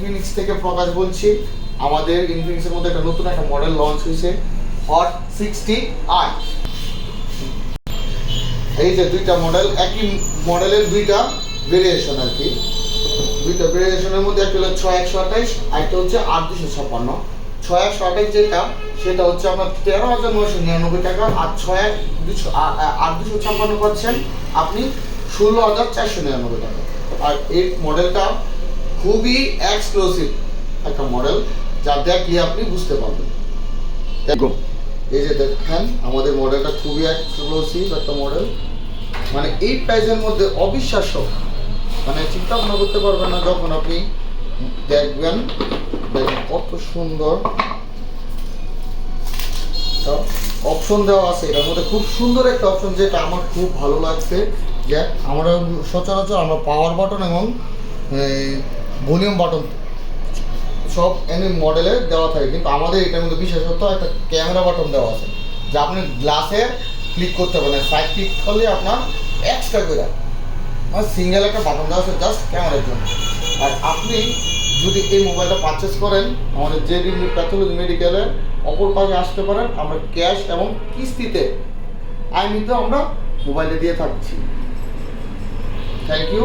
Infinix থেকে প্রকাশ বলছি। আমাদের ইনফিনিক্সের মধ্যে একটা নতুন একটা মডেল লঞ্চ হয়েছে, হট 60i। এই যে দুইটা মডেল, একই মডেলের দুইটা ভেরিয়েশন আর কি। দুইটা ভেরিয়েশনের মধ্যে একটা হলো 6128, আরেকটা হচ্ছে 8256। 6128 যেটা, সেটা হচ্ছে আপনার 13,999 টাকা, আর 8256 পাচ্ছেন আপনি 16,499 টাকা। আর এই মডেলটা খুবই এক্সক্লুসিভ একটা মডেল, যা দেখলে আপনি বুঝতে পারবেন। দেখুন, এই যে দেখেন আমাদের মডেলটা খুবই এক্সক্লুসিভ একটা মডেল, মানে এই প্রাইসের মধ্যে অবিশ্বাস্য, মানে চিন্তা ভাবনা করতে পারবেন না যখন আপনি দেখবেন। দেখেন কত সুন্দর অপশন দেওয়া আছে এটার মধ্যে, খুব সুন্দর একটা অপশন যেটা আমার খুব ভালো লাগছে। যে আমরা সচরাচর আমরা পাওয়ার বাটন এবং ভলিউম বাটন সব এমনি মডেলে দেওয়া থাকে, কিন্তু আমাদের এটার মধ্যে বিশেষত একটা ক্যামেরা বাটন দেওয়া আছে, যা আপনি গ্লাসে ক্লিক করতে পারেন। সাইড ক্লিক করলে আপনার এক্সট্রা করে সিঙ্গেল একটা বাটন দেওয়া আছে জাস্ট ক্যামেরার জন্য। আর আপনি যদি এই মোবাইলটা পারচেস করেন, আমাদের যে প্যাথোলজি মেডিকেলের অপর পাশে আসতে পারেন। আমরা ক্যাশ এবং কিস্তিতে আইনিতে আমরা মোবাইলে দিয়ে থাকছি। Thank you.